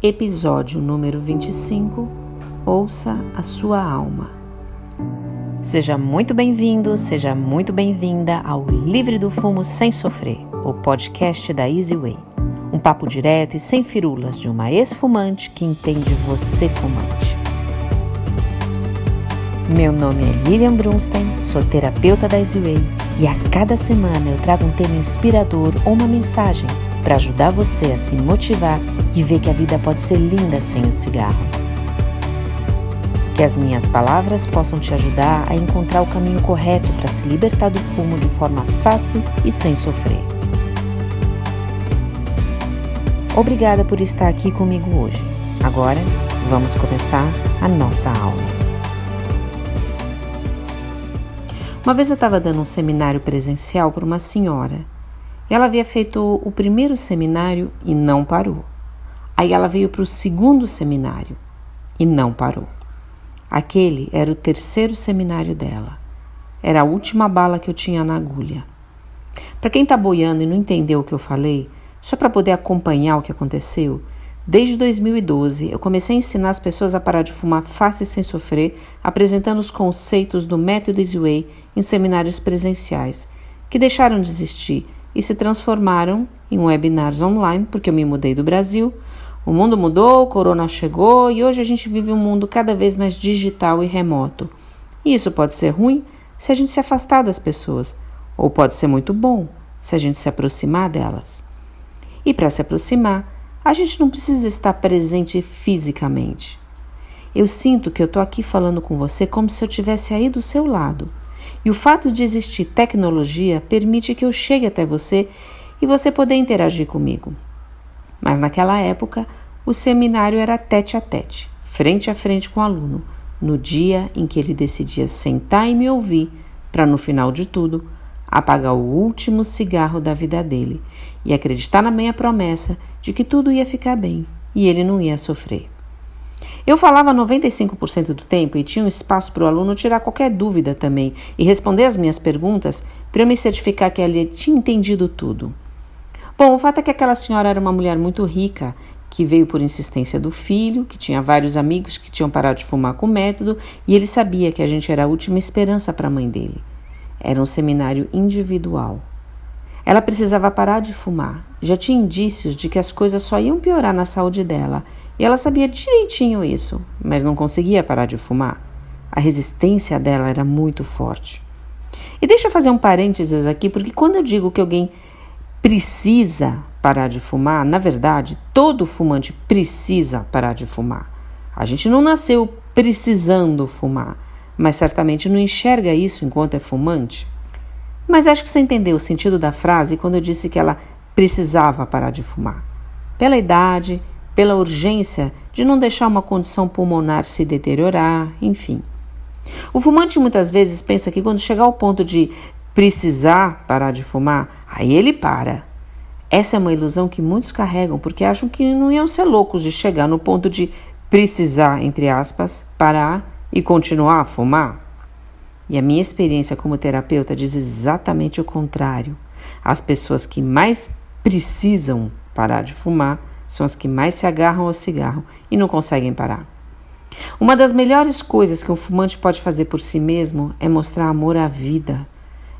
Episódio número 25. Ouça a sua alma. Seja muito bem-vindo, seja muito bem-vinda ao Livre do Fumo Sem Sofrer, o podcast da Easy Way. Um papo direto e sem firulas de uma ex-fumante que entende você fumante. Meu nome é Lilian Brunstein, sou terapeuta da Easy Way e a cada semana eu trago um tema inspirador ou uma mensagem para ajudar você a se motivar e ver que a vida pode ser linda sem o cigarro. Que as minhas palavras possam te ajudar a encontrar o caminho correto para se libertar do fumo de forma fácil e sem sofrer. Obrigada por estar aqui comigo hoje. Agora, vamos começar a nossa aula. Uma vez eu estava dando um seminário presencial para uma senhora. Ela havia feito o primeiro seminário e não parou. Aí ela veio para o segundo seminário e não parou. Aquele era o terceiro seminário dela. Era a última bala que eu tinha na agulha. Para quem está boiando e não entendeu o que eu falei, só para poder acompanhar o que aconteceu, desde 2012 eu comecei a ensinar as pessoas a parar de fumar fácil e sem sofrer, apresentando os conceitos do método Easy Way em seminários presenciais, que deixaram de existir e se transformaram em webinars online, porque eu me mudei do Brasil, o mundo mudou, o corona chegou e hoje a gente vive um mundo cada vez mais digital e remoto. E isso pode ser ruim se a gente se afastar das pessoas, ou pode ser muito bom se a gente se aproximar delas. E para se aproximar, a gente não precisa estar presente fisicamente. Eu sinto que eu estou aqui falando com você como se eu estivesse aí do seu lado. E o fato de existir tecnologia permite que eu chegue até você e você poder interagir comigo. Mas naquela época, o seminário era tete a tete, frente a frente com o aluno, no dia em que ele decidia sentar e me ouvir, para no final de tudo, apagar o último cigarro da vida dele e acreditar na minha promessa de que tudo ia ficar bem e ele não ia sofrer. Eu falava 95% do tempo e tinha um espaço para o aluno tirar qualquer dúvida também e responder as minhas perguntas para eu me certificar que ele tinha entendido tudo. Bom, o fato é que aquela senhora era uma mulher muito rica, que veio por insistência do filho, que tinha vários amigos que tinham parado de fumar com o método e ele sabia que a gente era a última esperança para a mãe dele. Era um seminário individual. Ela precisava parar de fumar. Já tinha indícios de que as coisas só iam piorar na saúde dela. E ela sabia direitinho isso, mas não conseguia parar de fumar. A resistência dela era muito forte. E deixa eu fazer um parênteses aqui, porque quando eu digo que alguém precisa parar de fumar, na verdade, todo fumante precisa parar de fumar. A gente não nasceu precisando fumar, mas certamente não enxerga isso enquanto é fumante. Mas acho que você entendeu o sentido da frase quando eu disse que ela precisava parar de fumar. Pela idade, pela urgência de não deixar uma condição pulmonar se deteriorar, enfim. O fumante muitas vezes pensa que quando chegar ao ponto de precisar parar de fumar, aí ele para. Essa é uma ilusão que muitos carregam porque acham que não iam ser loucos de chegar no ponto de precisar, entre aspas, parar e continuar a fumar. E a minha experiência como terapeuta diz exatamente o contrário. As pessoas que mais precisam parar de fumar são as que mais se agarram ao cigarro e não conseguem parar. Uma das melhores coisas que um fumante pode fazer por si mesmo é mostrar amor à vida.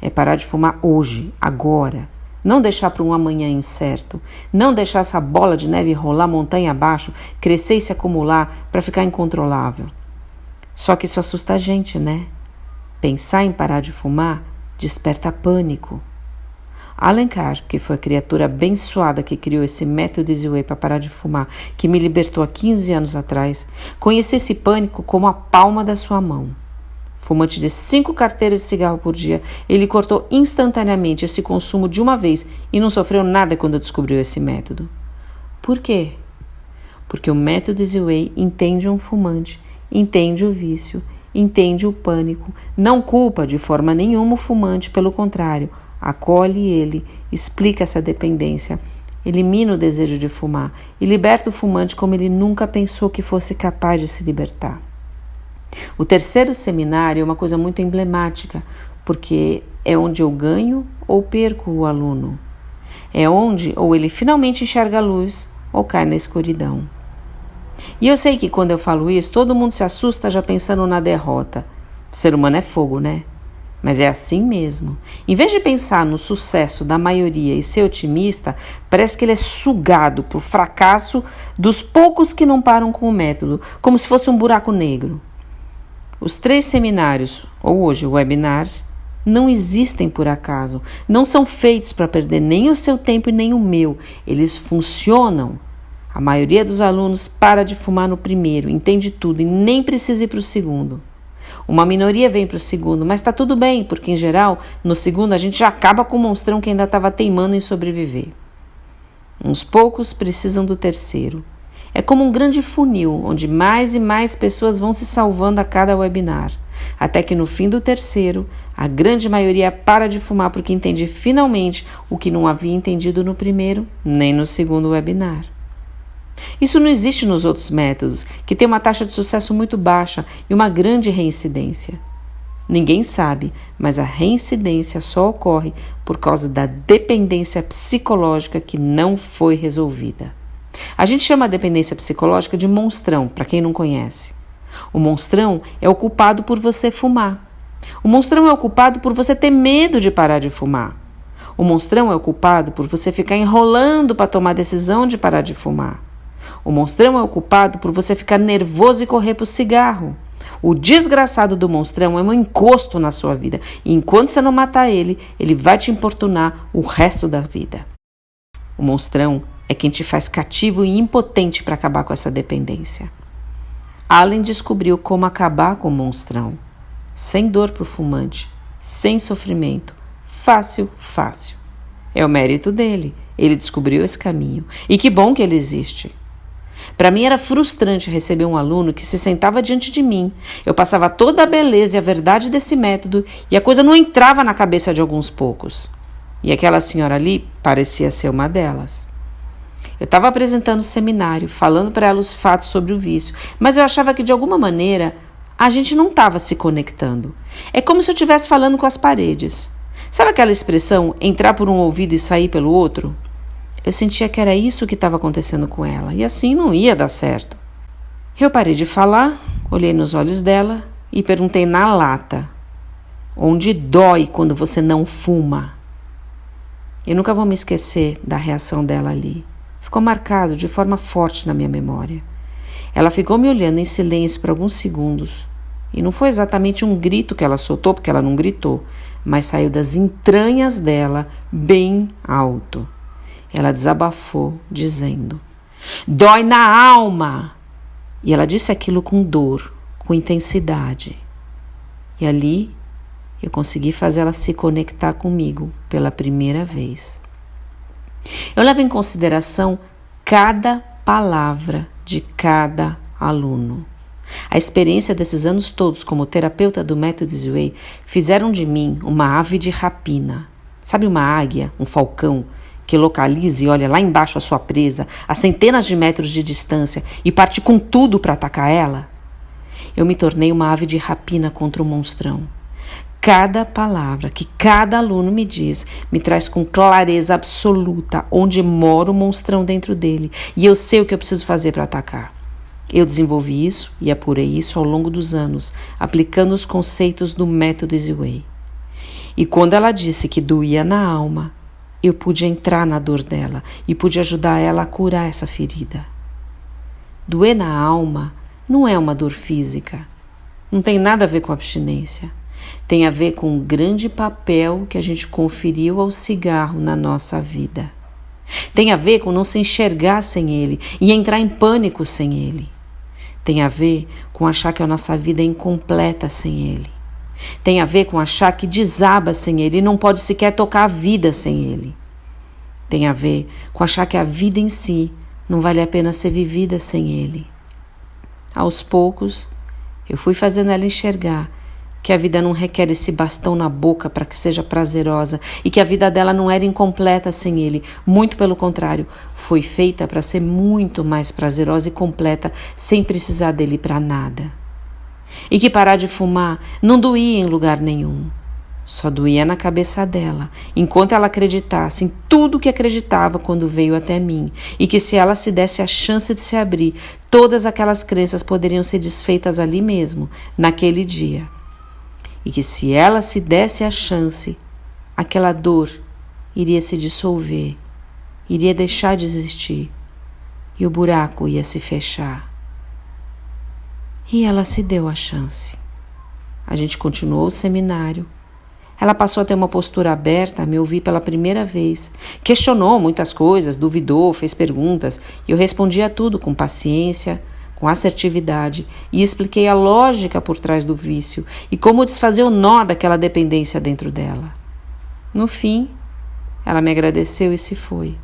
É parar de fumar hoje, agora. Não deixar para um amanhã incerto. Não deixar essa bola de neve rolar montanha abaixo, crescer e se acumular para ficar incontrolável. Só que isso assusta a gente, né? Pensar em parar de fumar desperta pânico. Alencar, que foi a criatura abençoada que criou esse método Easy Way para parar de fumar, que me libertou há 15 anos atrás, conhecia esse pânico como a palma da sua mão. Fumante de 5 carteiras de cigarro por dia, ele cortou instantaneamente esse consumo de uma vez e não sofreu nada quando descobriu esse método. Por quê? Porque o método Easy Way entende um fumante, entende o vício, entende o pânico, não culpa de forma nenhuma o fumante, pelo contrário, acolhe ele, explica essa dependência, elimina o desejo de fumar e liberta o fumante como ele nunca pensou que fosse capaz de se libertar. O terceiro seminário é uma coisa muito emblemática, porque é onde eu ganho ou perco o aluno. É onde ou ele finalmente enxerga a luz ou cai na escuridão. E eu sei que quando eu falo isso, todo mundo se assusta já pensando na derrota. O ser humano é fogo, né? Mas é assim mesmo. Em vez de pensar no sucesso da maioria e ser otimista, parece que ele é sugado por fracasso dos poucos que não param com o método, como se fosse um buraco negro. Os 3 seminários, ou hoje webinars, não existem por acaso. Não são feitos para perder nem o seu tempo e nem o meu. Eles funcionam. A maioria dos alunos para de fumar no primeiro, entende tudo e nem precisa ir para o segundo. Uma minoria vem para o segundo, mas está tudo bem, porque em geral, no segundo a gente já acaba com o monstrão que ainda estava teimando em sobreviver. Uns poucos precisam do terceiro. É como um grande funil, onde mais e mais pessoas vão se salvando a cada webinar, até que no fim do terceiro, a grande maioria para de fumar porque entende finalmente o que não havia entendido no primeiro nem no segundo webinar. Isso não existe nos outros métodos, que têm uma taxa de sucesso muito baixa e uma grande reincidência. Ninguém sabe, mas a reincidência só ocorre por causa da dependência psicológica que não foi resolvida. A gente chama a dependência psicológica de monstrão, para quem não conhece. O monstrão é o culpado por você fumar. O monstrão é o culpado por você ter medo de parar de fumar. O monstrão é o culpado por você ficar enrolando para tomar a decisão de parar de fumar. O monstrão é o culpado por você ficar nervoso e correr para o cigarro. O desgraçado do monstrão é um encosto na sua vida. E enquanto você não matar ele, ele vai te importunar o resto da vida. O monstrão é quem te faz cativo e impotente para acabar com essa dependência. Allen descobriu como acabar com o monstrão. Sem dor para o fumante, sem sofrimento. Fácil, fácil. É o mérito dele. Ele descobriu esse caminho. E que bom que ele existe. Para mim era frustrante receber um aluno que se sentava diante de mim. Eu passava toda a beleza e a verdade desse método e a coisa não entrava na cabeça de alguns poucos. E aquela senhora ali parecia ser uma delas. Eu estava apresentando o seminário, falando para ela os fatos sobre o vício, mas eu achava que de alguma maneira a gente não estava se conectando. É como se eu estivesse falando com as paredes. Sabe aquela expressão, entrar por um ouvido e sair pelo outro? Eu sentia que era isso que estava acontecendo com ela, e assim não ia dar certo. Eu parei de falar, olhei nos olhos dela e perguntei na lata: onde dói quando você não fuma? Eu nunca vou me esquecer da reação dela ali. Ficou marcado de forma forte na minha memória. Ela ficou me olhando em silêncio por alguns segundos, e não foi exatamente um grito que ela soltou, porque ela não gritou, mas saiu das entranhas dela bem alto. Ela desabafou, dizendo: dói na alma! E ela disse aquilo com dor, com intensidade. E ali eu consegui fazer ela se conectar comigo pela primeira vez. Eu levo em consideração cada palavra de cada aluno. A experiência desses anos todos como terapeuta do método Easy Way fizeram de mim uma ave de rapina. Sabe uma águia, um falcão, que localiza e olha lá embaixo a sua presa, a centenas de metros de distância, e parte com tudo para atacar ela? Eu me tornei uma ave de rapina contra o monstrão. Cada palavra que cada aluno me diz me traz com clareza absoluta onde mora o monstrão dentro dele, e eu sei o que eu preciso fazer para atacar. Eu desenvolvi isso e apurei isso ao longo dos anos, aplicando os conceitos do método Easy Way. E quando ela disse que doía na alma, eu pude entrar na dor dela e pude ajudar ela a curar essa ferida. Doer na alma não é uma dor física. Não tem nada a ver com abstinência. Tem a ver com o grande papel que a gente conferiu ao cigarro na nossa vida. Tem a ver com não se enxergar sem ele e entrar em pânico sem ele. Tem a ver com achar que a nossa vida é incompleta sem ele. Tem a ver com achar que desaba sem ele e não pode sequer tocar a vida sem ele. Tem a ver com achar que a vida em si não vale a pena ser vivida sem ele. Aos poucos, eu fui fazendo ela enxergar que a vida não requer esse bastão na boca para que seja prazerosa e que a vida dela não era incompleta sem ele. Muito pelo contrário, foi feita para ser muito mais prazerosa e completa sem precisar dele para nada. E que parar de fumar não doía em lugar nenhum. Só doía na cabeça dela, enquanto ela acreditasse em tudo que acreditava quando veio até mim, e que se ela se desse a chance de se abrir, todas aquelas crenças poderiam ser desfeitas ali mesmo, naquele dia. E que se ela se desse a chance, aquela dor iria se dissolver, iria deixar de existir, e o buraco ia se fechar. E ela se deu a chance. A gente continuou o seminário. Ela passou a ter uma postura aberta a me ouvir pela primeira vez. Questionou muitas coisas, duvidou, fez perguntas, e eu respondia a tudo com paciência, com assertividade, e expliquei a lógica por trás do vício e como desfazer o nó daquela dependência dentro dela. No fim, ela me agradeceu e se foi.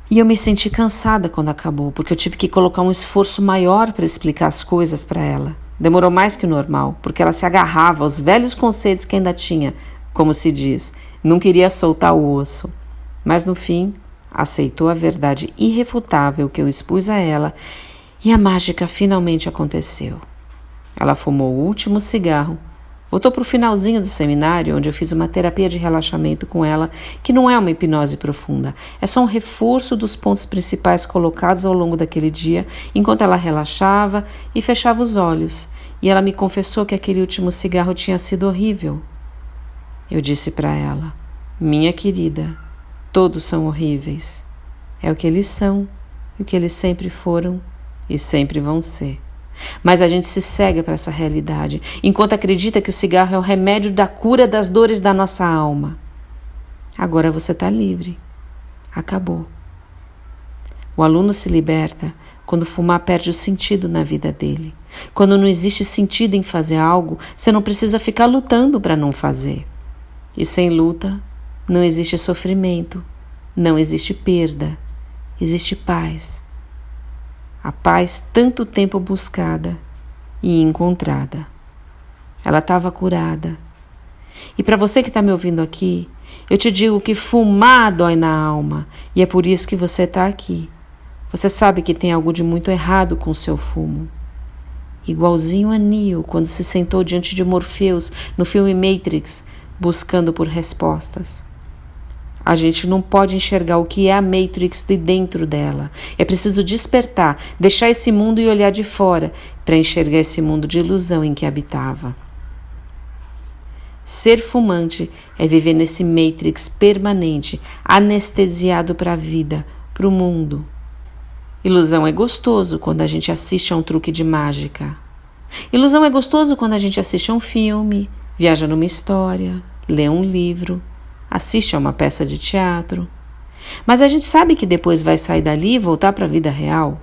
E eu me senti cansada quando acabou, porque eu tive que colocar um esforço maior para explicar as coisas para ela. Demorou mais que o normal, porque ela se agarrava aos velhos conceitos que ainda tinha, como se diz, não queria soltar o osso. Mas no fim, aceitou a verdade irrefutável que eu expus a ela e a mágica finalmente aconteceu. Ela fumou o último cigarro, voltou para o finalzinho do seminário, onde eu fiz uma terapia de relaxamento com ela, que não é uma hipnose profunda, é só um reforço dos pontos principais colocados ao longo daquele dia, enquanto ela relaxava e fechava os olhos, e ela me confessou que aquele último cigarro tinha sido horrível. Eu disse para ela: minha querida, todos são horríveis. É o que eles são, e o que eles sempre foram e sempre vão ser. Mas a gente se cega para essa realidade, enquanto acredita que o cigarro é o remédio da cura das dores da nossa alma. Agora você está livre. Acabou. O aluno se liberta quando fumar perde o sentido na vida dele. Quando não existe sentido em fazer algo, você não precisa ficar lutando para não fazer. E sem luta, não existe sofrimento, não existe perda, existe paz. A paz tanto tempo buscada e encontrada. Ela estava curada. E para você que está me ouvindo aqui, eu te digo que fumar dói na alma, e é por isso que você está aqui. Você sabe que tem algo de muito errado com o seu fumo. Igualzinho a Neo quando se sentou diante de Morpheus no filme Matrix, buscando por respostas. A gente não pode enxergar o que é a Matrix de dentro dela. É preciso despertar, deixar esse mundo e olhar de fora para enxergar esse mundo de ilusão em que habitava. Ser fumante é viver nesse Matrix permanente, anestesiado para a vida, para o mundo. Ilusão é gostoso quando a gente assiste a um truque de mágica. Ilusão é gostoso quando a gente assiste a um filme, viaja numa história, lê um livro, assiste a uma peça de teatro. Mas a gente sabe que depois vai sair dali e voltar para a vida real.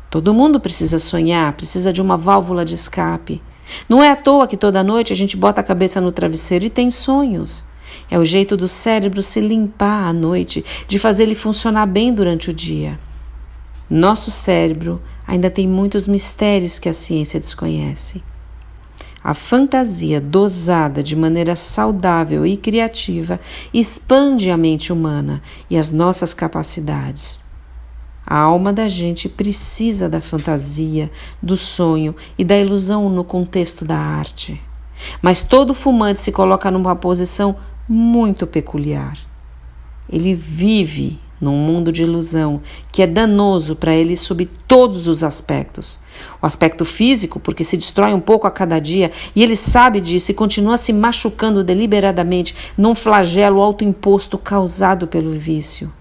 Todo mundo precisa sonhar, precisa de uma válvula de escape. Não é à toa que toda noite a gente bota a cabeça no travesseiro e tem sonhos. É o jeito do cérebro se limpar à noite, de fazer ele funcionar bem durante o dia. Nosso cérebro ainda tem muitos mistérios que a ciência desconhece. A fantasia dosada de maneira saudável e criativa expande a mente humana e as nossas capacidades. A alma da gente precisa da fantasia, do sonho e da ilusão no contexto da arte. Mas todo fumante se coloca numa posição muito peculiar. Ele vive num mundo de ilusão que é danoso para ele sob todos os aspectos. O aspecto físico, porque se destrói um pouco a cada dia, e ele sabe disso e continua se machucando deliberadamente num flagelo autoimposto causado pelo vício.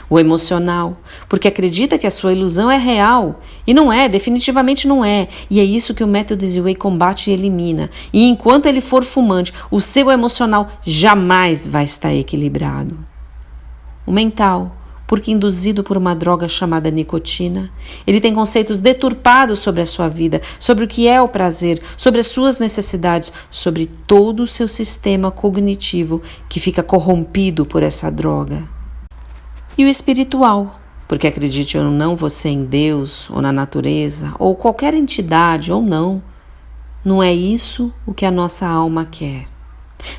O emocional, porque acredita que a sua ilusão é real, e não é, definitivamente não é, e é isso que o método Easy combate e elimina. E enquanto ele for fumante, o seu emocional jamais vai estar equilibrado. O mental, porque induzido por uma droga chamada nicotina, ele tem conceitos deturpados sobre a sua vida, sobre o que é o prazer, sobre as suas necessidades, sobre todo o seu sistema cognitivo que fica corrompido por essa droga. E o espiritual, porque acredite ou não você em Deus, ou na natureza, ou qualquer entidade ou não é isso o que a nossa alma quer.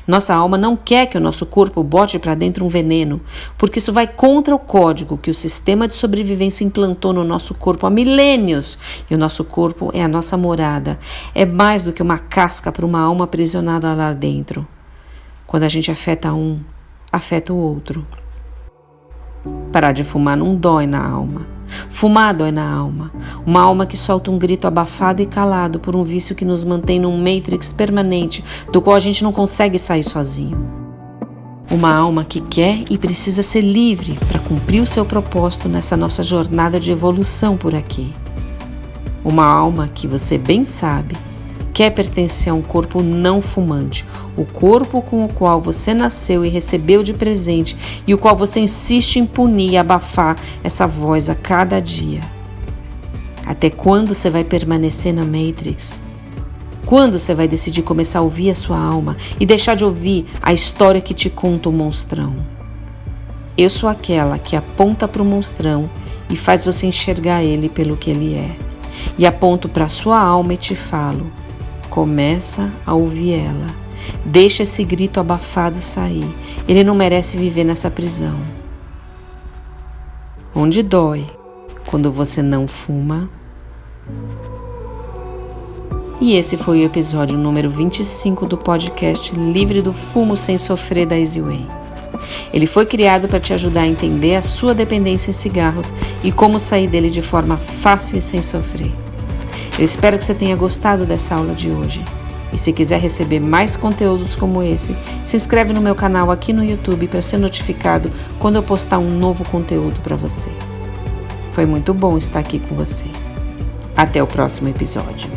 Nossa alma não quer que o nosso corpo bote para dentro um veneno, porque isso vai contra o código que o sistema de sobrevivência implantou no nosso corpo há milênios. E o nosso corpo é a nossa morada, é mais do que uma casca para uma alma aprisionada lá dentro. Quando a gente afeta um, afeta o outro. Parar de fumar não dói na alma. Fumar dói na alma. Uma alma que solta um grito abafado e calado por um vício que nos mantém num matrix permanente do qual a gente não consegue sair sozinho. Uma alma que quer e precisa ser livre para cumprir o seu propósito nessa nossa jornada de evolução por aqui. Uma alma que, você bem sabe, quer pertencer a um corpo não fumante, o corpo com o qual você nasceu e recebeu de presente e o qual você insiste em punir e abafar essa voz a cada dia. Até quando você vai permanecer na Matrix? Quando você vai decidir começar a ouvir a sua alma e deixar de ouvir a história que te conta o monstrão? Eu sou aquela que aponta para o monstrão e faz você enxergar ele pelo que ele é. E aponto para a sua alma e te falo: começa a ouvir ela. Deixa esse grito abafado sair. Ele não merece viver nessa prisão. Onde dói quando você não fuma? E esse foi o episódio número 25 do podcast Livre do Fumo Sem Sofrer da Easy Way. Ele foi criado para te ajudar a entender a sua dependência em cigarros e como sair dele de forma fácil e sem sofrer. Eu espero que você tenha gostado dessa aula de hoje. E se quiser receber mais conteúdos como esse, se inscreve no meu canal aqui no YouTube para ser notificado quando eu postar um novo conteúdo para você. Foi muito bom estar aqui com você. Até o próximo episódio.